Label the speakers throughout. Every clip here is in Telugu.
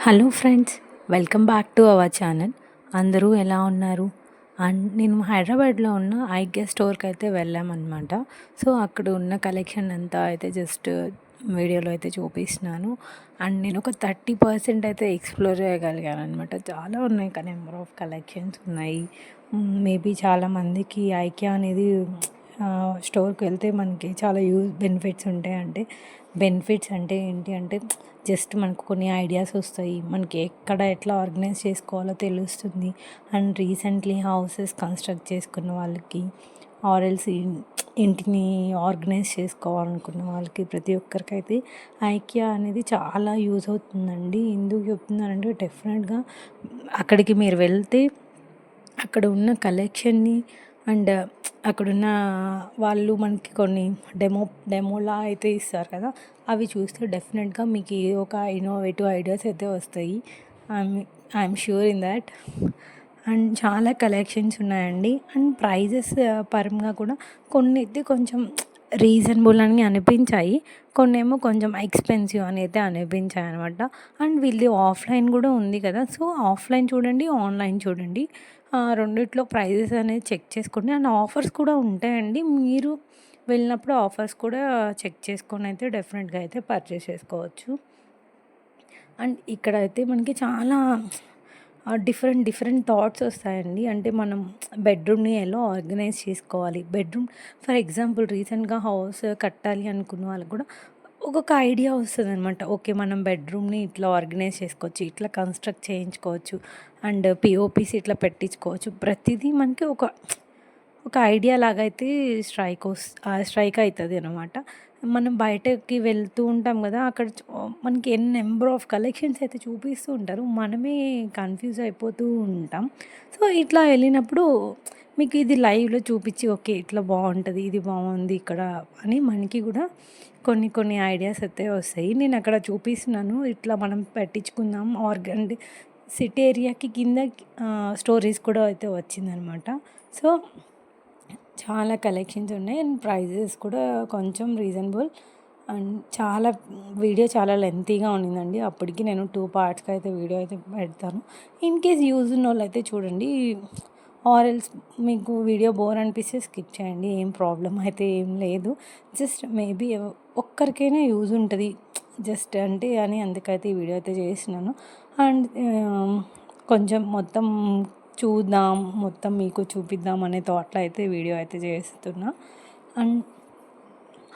Speaker 1: Hello friends, welcome back to our channel. అందరూ ఎలా ఉన్నారు? అండ్ నేను హైదరాబాద్లో ఉన్న ఐకియా స్టోర్కి అయితే వెళ్ళామన్నమాట. సో అక్కడ ఉన్న కలెక్షన్ అంతా అయితే జస్ట్ వీడియోలో అయితే చూపిస్తున్నాను. అండ్ నేను ఒక 30% అయితే ఎక్స్ప్లోర్ చేయగలిగాను అనమాట. చాలా ఉన్నాయి, కానీ నెంబర్ ఆఫ్ కలెక్షన్స్ ఉన్నాయి. మేబీ చాలామందికి ఐకియా అనేది స్టోర్కి వెళ్తే మనకి చాలా బెనిఫిట్స్ ఉంటాయి. అంటే బెనిఫిట్స్ అంటే ఏంటి అంటే జస్ట్ మనకు కొన్ని ఐడియాస్ వస్తాయి, మనకి ఎక్కడ ఎట్లా ఆర్గనైజ్ చేసుకోవాలో తెలుస్తుంది. అండ్ రీసెంట్లీ హౌసెస్ కన్స్ట్రక్ట్ చేసుకున్న వాళ్ళకి ఆర్ఎల్స్ ఇంటిని ఆర్గనైజ్ చేసుకోవాలనుకున్న వాళ్ళకి ప్రతి ఒక్కరికైతే ఐకియా అనేది చాలా యూజ్ అవుతుందండి. ఎందుకు చెప్తున్నానంటే డెఫినెట్గా అక్కడికి మీరు వెళ్తే అక్కడ ఉన్న కలెక్షన్ని అండ్ అక్కడున్న వాళ్ళు మనకి కొన్ని డెమోలా అయితే ఇస్తారు కదా, అవి చూస్తే డెఫినెట్గా మీకు ఏదో ఒక ఇన్నోవేటివ్ ఐడియాస్ అయితే వస్తాయి. I'm sure in that. And చాలా కలెక్షన్స్ ఉన్నాయండి. అండ్ ప్రైజెస్ పరంగా కూడా కొన్ని అయితే కొంచెం రీజనబుల్ అని అనిపించాయి, కొన్ని ఏమో కొంచెం ఎక్స్పెన్సివ్ అని అయితే అనిపించాయి అనమాట. అండ్ వీళ్ళది ఆఫ్లైన్ కూడా ఉంది కదా, సో ఆఫ్లైన్ చూడండి, ఆన్లైన్ చూడండి, రెండిట్లో ప్రైజెస్ అనేది చెక్ చేసుకోండి. అండ్ ఆఫర్స్ కూడా ఉంటాయండి. మీరు వెళ్ళినప్పుడు ఆఫర్స్ కూడా చెక్ చేసుకొని అయితే డెఫినెట్గా అయితే పర్చేస్ చేసుకోవచ్చు. అండ్ ఇక్కడైతే మనకి చాలా డిఫరెంట్ థాట్స్ వస్తాయండి. అంటే మనం బెడ్రూమ్ని ఎలా ఆర్గనైజ్ చేసుకోవాలి, బెడ్రూమ్ ఫర్ ఎగ్జాంపుల్ రీసెంట్గా హౌస్ కట్టాలి అనుకున్న వాళ్ళకి కూడా ఒక్కొక్క ఐడియా వస్తుంది అనమాట. ఓకే, మనం బెడ్రూమ్ని ఇట్లా ఆర్గనైజ్ చేసుకోవచ్చు, ఇట్లా కన్స్ట్రక్ట్ చేయించుకోవచ్చు, అండ్ పిఓపిసి ఇట్లా పెట్టించుకోవచ్చు. ప్రతిదీ మనకి ఒక ఐడియా లాగా అయితే స్ట్రైక్ అవుతుంది అనమాట. మనం బయటకి వెళ్తూ ఉంటాం కదా, అక్కడ మనకి ఎన్ని నెంబర్ ఆఫ్ కలెక్షన్స్ అయితే చూపిస్తూ ఉంటారు, మనమే కన్ఫ్యూజ్ అయిపోతూ ఉంటాం. సో ఇట్లా వెళ్ళినప్పుడు మీకు ఇది లైవ్లో చూపించి ఓకే ఇట్లా బాగుంటుంది, ఇది బాగుంది ఇక్కడ అని మనకి కూడా కొన్ని ఐడియాస్ అయితే వస్తాయి. నేను అక్కడ చూపిస్తున్నాను, ఇట్లా మనం పెట్టించుకుందాం అంటే సిటీ ఏరియాకి కింద స్టోరీస్ కూడా అయితే వచ్చిందనమాట. సో చాలా కలెక్షన్స్ ఉన్నాయి అండ్ ప్రైజెస్ కూడా కొంచెం రీజనబుల్. అండ్ వీడియో చాలా లెంతీగా ఉండిందండి. అప్పటికి నేను 2 పార్ట్స్కి అయితే వీడియో అయితే పెడతాను. ఇన్ కేస్ యూజ్ ఉన్న వాళ్ళు అయితే చూడండి, ఆర్ఎల్స్ మీకు వీడియో బోర్ అనిపిస్తే స్కిప్ చేయండి, ఏం ప్రాబ్లం అయితే ఏం లేదు. జస్ట్ మేబీ ఒక్కరికైనా యూజ్ ఉంటుంది జస్ట్ అంటే అని అందుకైతే ఈ వీడియో అయితే చేస్తున్నాను. అండ్ కొంచెం మొత్తం చూద్దాం, మొత్తం మీకు చూపిద్దాం అనే థాట్లో అయితే వీడియో అయితే చేస్తున్నా. అండ్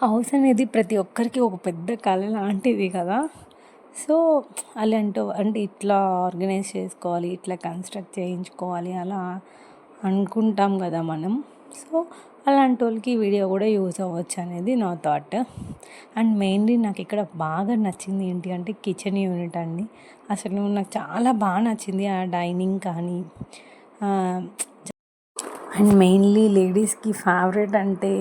Speaker 1: హౌస్ అనేది ప్రతి ఒక్కరికి ఒక పెద్ద కళ లాంటిది కదా. సో అంటే ఇట్లా ఆర్గనైజ్ చేసుకోవాలి, ఇట్లా కన్స్ట్రక్ట్ చేయించుకోవాలి అలా అనుకుంటాం కదా మనం. సో అలాంటి వాళ్ళకి ఈ వీడియో కూడా యూజ్ అవ్వచ్చు అనేది నా థాట్. అండ్ మెయిన్లీ నాకు ఇక్కడ బాగా నచ్చింది ఏంటి అంటే కిచెన్ యూనిట్ అండి. అసలు నాకు చాలా బాగా నచ్చింది ఆ డైనింగ్ కానీ. అండ్ మెయిన్లీ లేడీస్కి ఫేవరెట్ అంటే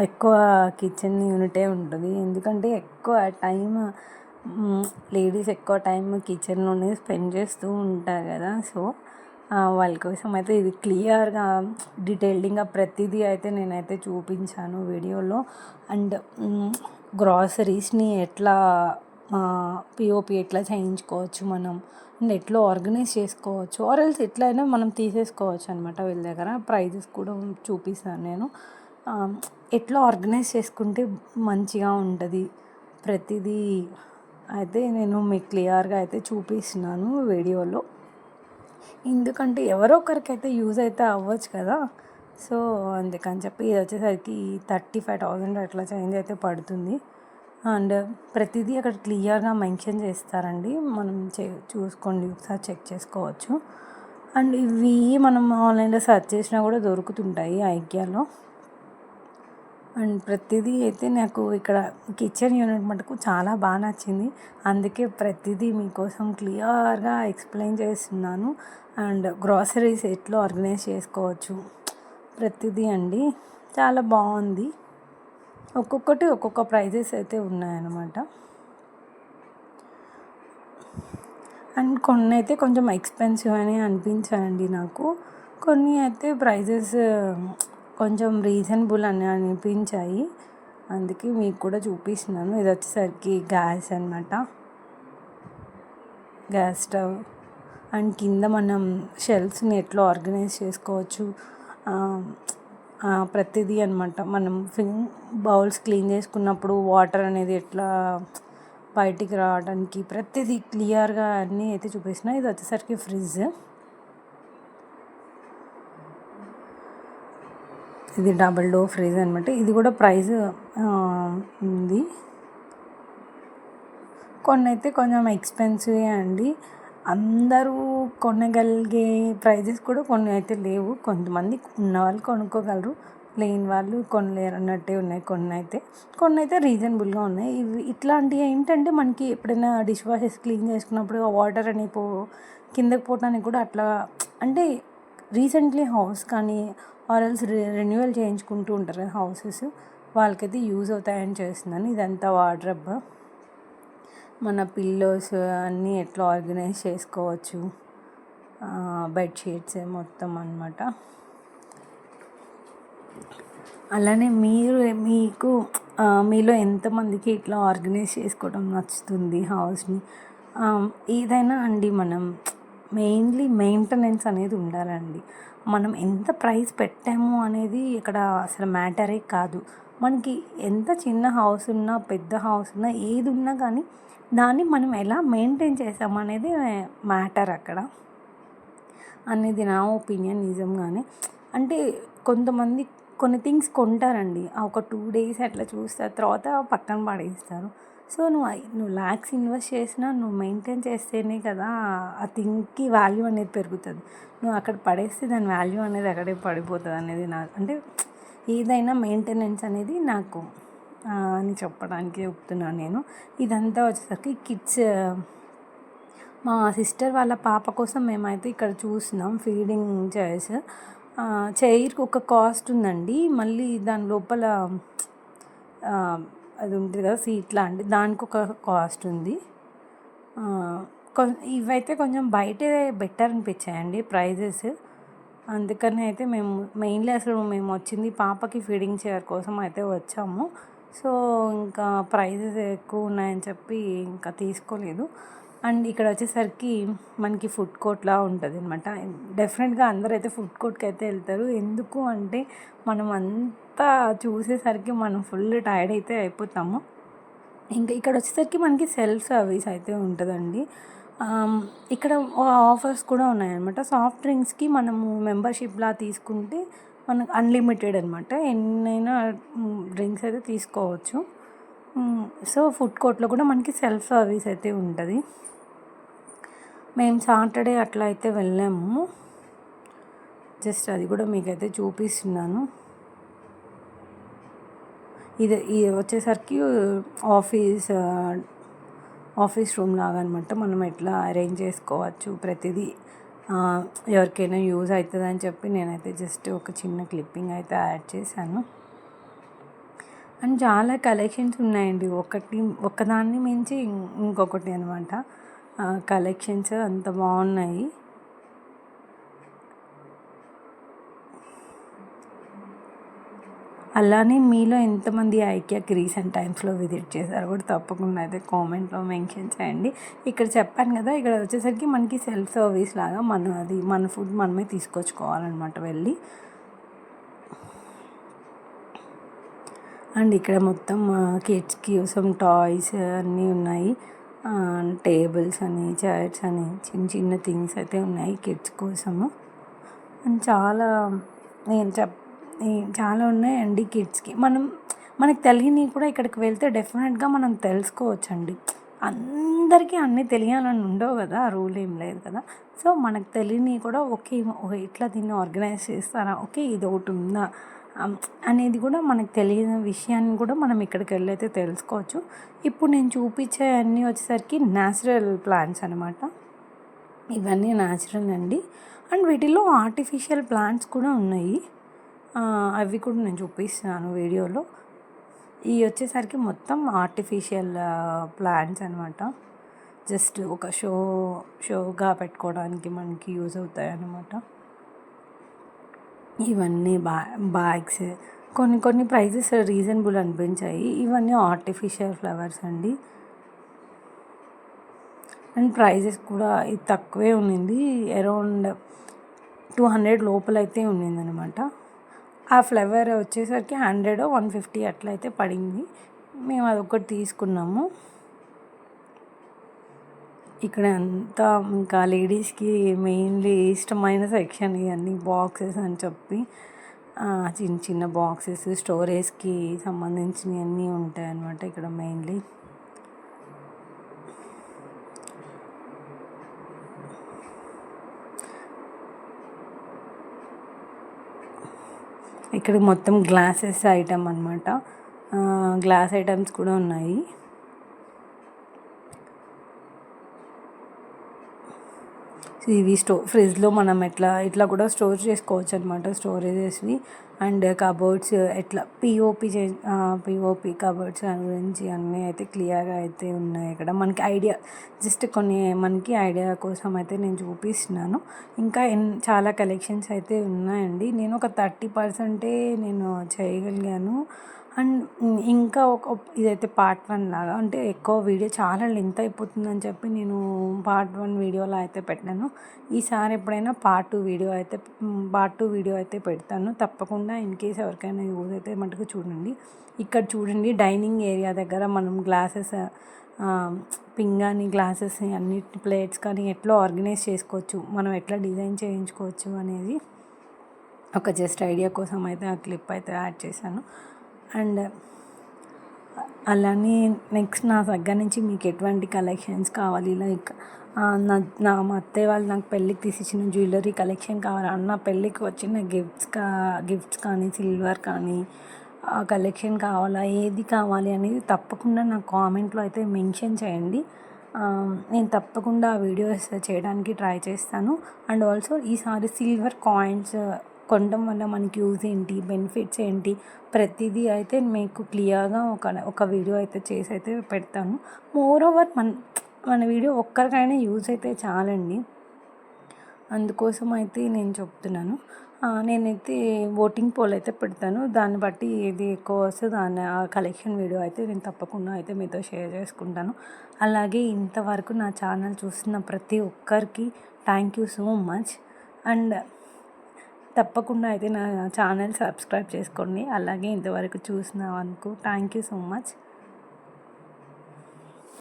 Speaker 1: ఎక్కువ కిచెన్ యూనిటే ఉంటుంది. ఎందుకంటే ఎక్కువ టైం లేడీస్ ఎక్కువ టైం కిచెన్లోనే స్పెండ్ చేస్తూ ఉంటారు కదా. సో వాళ్ళ కోసం అయితే ఇది క్లియర్గా డీటెయిల్డ్గా ప్రతిదీ అయితే నేనైతే చూపించాను వీడియోలో. అండ్ గ్రాసరీస్ని ఎట్లా పిఓపి ఎట్లా చేయించుకోవచ్చు మనం, అండ్ ఎట్లా ఆర్గనైజ్ చేసుకోవచ్చు, ఆర్ఎల్స్ ఎట్లయినా మనం తీసేసుకోవచ్చు అనమాట. వీళ్ళ దగ్గర ప్రైజెస్ కూడా చూపిస్తాను నేను, ఎట్లా ఆర్గనైజ్ చేసుకుంటే మంచిగా ఉంటుంది ప్రతిదీ అయితే నేను మీకు క్లియర్గా అయితే చూపిస్తున్నాను వీడియోలో. ఎందుకంటే ఎవరో ఒకరికైతే యూజ్ అయితే అవ్వచ్చు కదా. సో అందుకని చెప్పి ఇది వచ్చేసరికి 35,000 అట్లా చేంజ్ అయితే పడుతుంది. అండ్ ప్రతిదీ అక్కడ క్లియర్గా మెన్షన్ చేస్తారండి, మనం చూసుకోండి, ఒకసారి చెక్ చేసుకోవచ్చు. అండ్ ఇవి మనం ఆన్లైన్లో సెర్చ్ చేసినా కూడా దొరుకుతుంటాయి ఐకియాలో. అండ్ ప్రతిదీ అయితే నాకు ఇక్కడ కిచెన్ యూనిట్ మటుకు చాలా బాగా నచ్చింది, అందుకే ప్రతిదీ మీకోసం క్లియర్గా ఎక్స్ప్లెయిన్ చేస్తున్నాను. అండ్ గ్రాసరీస్ ఎట్లా ఆర్గనైజ్ చేసుకోవచ్చు ప్రతిదీ అండి, చాలా బాగుంది. ఒక్కొక్కటి ఒక్కొక్క ప్రైజెస్ అయితే ఉన్నాయన్నమాట. అండ్ కొన్ని అయితే కొంచెం ఎక్స్పెన్సివ్ అని అనిపించాయండి నాకు, కొన్ని అయితే ప్రైజెస్ కొంచెం రీజనబుల్ అని అనిపించాయి, అందుకే మీకు కూడా చూపిస్తున్నాను. ఇది వచ్చేసరికి గ్యాస్ అనమాట. గ్యాస్ స్టవ్ అండ్ కింద మనం షెల్ఫ్స్ని ఎట్లా ఆర్గనైజ్ చేసుకోవచ్చు, ప్రతిదీ అనమాట. మనం బౌల్స్ క్లీన్ చేసుకున్నప్పుడు వాటర్ అనేది ఎట్లా బయటికి రావడానికి ప్రతిదీ క్లియర్గా అన్నీ అయితే చూపిస్తున్నా. ఇది వచ్చేసరికి ఫ్రిడ్జ్, ఇది డబుల్ డోర్ ఫ్రిడ్జ్ అనమాట. ఇది కూడా ప్రైస్ ఉంది. కొన్ని అయితే కొంచెం ఎక్స్పెన్సివే అండి. అందరూ కొనగలిగే ప్రైజెస్ కూడా కొన్ని అయితే లేవు. కొంతమంది ఉన్నవాళ్ళు కొనుక్కోగలరు, లేని వాళ్ళు కొనలేరు అన్నట్టే ఉన్నాయి. కొన్ని అయితే రీజనబుల్గా ఉన్నాయి. ఇవి ఇట్లాంటివి ఏంటంటే మనకి ఎప్పుడైనా డిష్ వాషెస్ క్లీన్ చేసుకున్నప్పుడు ఆ వాటర్ అని కిందకి పోవడానికి కూడా అట్లా, అంటే రీసెంట్లీ హౌస్ కానీ ఆర్ఎల్స్ రెన్యువల్ చేయించుకుంటూ ఉంటారు కదా హౌసెస్, వాళ్ళకైతే యూజ్ అవుతాయని చేస్తున్నాను. ఇదంతా వార్డ్రోబ్, మన పిల్లోస్ అన్నీ ఎట్లా ఆర్గనైజ్ చేసుకోవచ్చు, బెడ్షీట్స్ మొత్తం అనమాట. అలానే మీకు మీలో ఎంతమందికి ఇట్లా ఆర్గనైజ్ చేసుకోవడం నచ్చుతుంది హౌస్ని? ఏదైనా అండి, మనం మెయిన్లీ మెయింటెనెన్స్ అనేది ఉండాలండి. మనం ఎంత ప్రైస్ పెట్టాము అనేది ఇక్కడ అసలు మ్యాటరే కాదు. మనకి ఎంత చిన్న హౌస్ ఉన్నా పెద్ద హౌస్ ఉన్నా ఏది ఉన్నా కానీ దాన్ని మనం ఎలా మెయింటైన్ చేసాము అనేది మ్యాటర్ అక్కడ అనేది నా ఒపీనియన్. నిజంగానే అంటే కొంతమంది కొన్ని థింగ్స్ కొంటారండి, ఒక 2 days అట్లా చూస్తారు, తర్వాత పక్కన పడేస్తారు. సో నువ్వు ల్యాక్స్ ఇన్వెస్ట్ చేసినా నువ్వు మెయింటైన్ చేస్తేనే కదా ఆ థింగ్కి వాల్యూ అనేది పెరుగుతుంది. నువ్వు అక్కడ పడేస్తే దాని వాల్యూ అనేది అక్కడే పడిపోతుంది అనేది అంటే ఏదైనా మెయింటెనెన్స్ అనేది నాకు అని చెప్పడానికి చెప్తున్నాను నేను. ఇదంతా వచ్చేసరికి కిడ్స్, మా సిస్టర్ వాళ్ళ పాప కోసం మేమైతే ఇక్కడ చూస్తున్నాం ఫీడింగ్ చైర్కి ఒక కాస్ట్ ఉందండి. మళ్ళీ దాని లోపల అది ఉంటుంది కదా సీట్ లాంటి, దానికి ఒక కాస్ట్ ఉంది. ఇవైతే కొంచెం బయటే బెటర్ అనిపించాయండి ప్రైజెస్. అందుకని అయితే మేము వచ్చింది పాపకి ఫీడింగ్ చైర్ కోసం అయితే వచ్చాము. సో ఇంకా ప్రైజెస్ ఎక్కువ ఉన్నాయని చెప్పి ఇంకా తీసుకోలేదు. అండ్ ఇక్కడ వచ్చేసరికి మనకి ఫుడ్ కోర్ట్లా ఉంటుంది అనమాట. డెఫినెట్గా అందరూ అయితే ఫుడ్ కోర్ట్కి అయితే వెళ్తారు. ఎందుకు అంటే మనం అంతా చూసేసరికి మనం ఫుల్ టైర్డ్ అయితే అయిపోతాము. ఇంకా ఇక్కడ వచ్చేసరికి మనకి సెల్ఫ్ సర్వీస్ అయితే ఉంటుందండి. ఇక్కడ ఆఫర్స్ కూడా ఉన్నాయన్నమాట. సాఫ్ట్ డ్రింక్స్కి మనము మెంబర్షిప్లా తీసుకుంటే మనకు అన్లిమిటెడ్ అనమాట, ఎన్నైనా డ్రింక్స్ అయితే తీసుకోవచ్చు. సో ఫుడ్ కోర్ట్లో కూడా మనకి సెల్ఫ్ సర్వీస్ అయితే ఉంటుంది. మేము సాటర్డే అట్లా అయితే వెళ్ళాము. జస్ట్ అది కూడా మీకైతే చూపిస్తున్నాను. ఇది వచ్చేసరికి ఆఫీస్ రూమ్ లాగా అనమాట. మనం ఎట్లా అరేంజ్ చేసుకోవచ్చు ప్రతిదీ ఎవరికైనా యూజ్ అవుతుందని చెప్పి నేనైతే జస్ట్ ఒక చిన్న క్లిప్పింగ్ అయితే యాడ్ చేశాను. అండ్ చాలా కలెక్షన్స్ ఉన్నాయండి, ఒకదాన్ని మించి ఇంకొకటి అనమాట. కలెక్షన్స్ అంత బాగున్నాయి. అలానే మీలో ఎంతమంది ఐకియాకి రీసెంట్ టైమ్స్లో విజిట్ చేశారో కూడా తప్పకుండా అయితే కామెంట్లో మెన్షన్ చేయండి. ఇక్కడ చెప్పాను కదా, ఇక్కడ వచ్చేసరికి మనకి సెల్ఫ్ సర్వీస్ లాగా మన ఫుడ్ మనమే తీసుకొచ్చుకోవాలన్నమాట వెళ్ళి. అండ్ ఇక్కడ మొత్తం కిడ్స్కి కోసం టాయ్స్ అన్నీ ఉన్నాయి. టేబుల్స్ అని, చైర్స్ అని, చిన్న చిన్న థింగ్స్ అయితే ఉన్నాయి కిడ్స్ కోసము. అండ్ చాలా ఉన్నాయండి కిడ్స్కి. మనకు తెలియని కూడా ఇక్కడికి వెళ్తే డెఫినెట్గా మనం తెలుసుకోవచ్చండి. అందరికీ అన్నీ తెలియాలని ఉండవు కదా, రూల్ ఏం లేదు కదా. సో మనకు తెలియని కూడా ఇట్లా దీన్ని ఆర్గనైజ్ చేస్తారా, ఇది ఒకటి ఉందా అనేది కూడా మనకు తెలియని విషయాన్ని కూడా మనం ఇక్కడికి వెళ్ళి అయితే తెలుసుకోవచ్చు. ఇప్పుడు నేను చూపించే అన్నీ వచ్చేసరికి న్యాచురల్ ప్లాంట్స్ అనమాట. ఇవన్నీ న్యాచురల్ అండి. అండ్ వీటిలో ఆర్టిఫిషియల్ ప్లాంట్స్ కూడా ఉన్నాయి, అవి కూడా నేను చూపిస్తున్నాను వీడియోలో. ఇవి వచ్చేసరికి మొత్తం ఆర్టిఫిషియల్ ప్లాంట్స్ అనమాట. జస్ట్ ఒక షోగా పెట్టుకోవడానికి మనకి యూజ్ అవుతాయి అన్నమాట. ఇవన్నీ బ్యాగ్స్, కొన్ని ప్రైజెస్ రీజనబుల్ అనిపించాయి. ఇవన్నీ ఆర్టిఫిషియల్ ఫ్లవర్స్ అండి. అండ్ ప్రైజెస్ కూడా ఇది తక్కువే ఉన్నింది, అరౌండ్ 200 లోపలైతే ఉన్నిందనమాట. ఆ ఫ్లేవర్ వచ్చేసరికి 100 150 అట్లయితే పడింది. మేము అదొకటి తీసుకున్నాము. ఇక్కడ అంతా ఇంకా లేడీస్కి మెయిన్లీ ఇష్టమైన సెక్షన్ ఇవన్నీ బాక్సెస్ అని చెప్పి చిన్న చిన్న బాక్సెస్ స్టోరేజ్కి సంబంధించినవి అన్నీ ఉంటాయి అన్నమాట ఇక్కడ మెయిన్లీ. ఇక్కడ మొత్తం గ్లాసెస్ ఐటమ్ అనమాట, గ్లాస్ ఐటమ్స్ కూడా ఉన్నాయి. ఇవి ఫ్రిడ్జ్లో మనం ఇట్లా కూడా స్టోర్ చేసుకోవచ్చు అనమాట, స్టోరేజెస్వి. అండ్ కబోర్డ్స్ ఎట్లా పిఓపి కబోర్డ్స్ గురించి అన్నీ అయితే క్లియర్గా అయితే ఉన్నాయి ఇక్కడ. మనకి ఐడియా జస్ట్ మనకి ఐడియా కోసం అయితే నేను చూపిస్తున్నాను. ఇంకా చాలా కలెక్షన్స్ అయితే ఉన్నాయండి. నేను ఒక 30% నేను చేయగలిగాను. అండ్ ఇంకా ఇదైతే పార్ట్ 1 లాగా, అంటే ఎక్కువ వీడియో చాలా లెంత్ అయిపోతుందని చెప్పి నేను పార్ట్ 1 వీడియోలో అయితే పెట్టాను. ఈసారి ఎప్పుడైనా పార్ట్ 2 వీడియో అయితే పెడతాను తప్పకుండా. ఇన్ కేస్ ఎవరికైనా యూజ్ అయితే మటుకు చూడండి. ఇక్కడ చూడండి, డైనింగ్ ఏరియా దగ్గర మనం గ్లాసెస్, పింగాణి గ్లాసెస్ అన్ని ప్లేట్స్ కానీ ఎట్లా ఆర్గనైజ్ చేసుకోవచ్చు, మనం ఎట్లా డిజైన్ చేయించుకోవచ్చు అనేది ఒక జస్ట్ ఐడియా కోసం అయితే ఆ క్లిప్ అయితే యాడ్ చేశాను. అండ్ అలానే నెక్స్ట్ నా దగ్గర నుంచి మీకు ఎటువంటి కలెక్షన్స్ కావాలి, లైక్ మా అత్తయ్య వాళ్ళు నాకు పెళ్ళికి తీసిచ్చిన జ్యువెలరీ కలెక్షన్ కావాలి, అన్న పెళ్ళికి వచ్చిన గిఫ్ట్స్ కానీ సిల్వర్ కానీ కలెక్షన్ కావాలా, ఏది కావాలి అనేది తప్పకుండా నాకు కామెంట్లో అయితే మెన్షన్ చేయండి. నేను తప్పకుండా వీడియోస్ చేయడానికి ట్రై చేస్తాను. అండ్ ఆల్సో ఈసారి సిల్వర్ కాయిన్స్ కొనడం వల్ల మనకి యూజ్ ఏంటి, బెనిఫిట్స్ ఏంటి, ప్రతిదీ అయితే మీకు క్లియర్గా ఒక వీడియో అయితే చేసి అయితే పెడతాను. మోరోవర్ మన వీడియో ఒక్కరికైనా యూజ్ అయితే చాలండి, అందుకోసం అయితే నేను చెప్తున్నాను. నేనైతే ఓటింగ్ పోల్ అయితే పెడతాను, దాన్ని బట్టి ఏది ఎక్కువ వస్తే ఆ కలెక్షన్ వీడియో అయితే నేను తప్పకుండా అయితే మీతో షేర్ చేసుకుంటాను. అలాగే ఇంతవరకు నా ఛానల్ చూస్తున్న ప్రతి ఒక్కరికి thank you so much. And తప్పకుండా అయితే నా ఛానల్ సబ్స్క్రైబ్ చేసుకోండి. అలాగే ఇంతవరకు చూసినందుకు థ్యాంక్ యూ సో మచ్.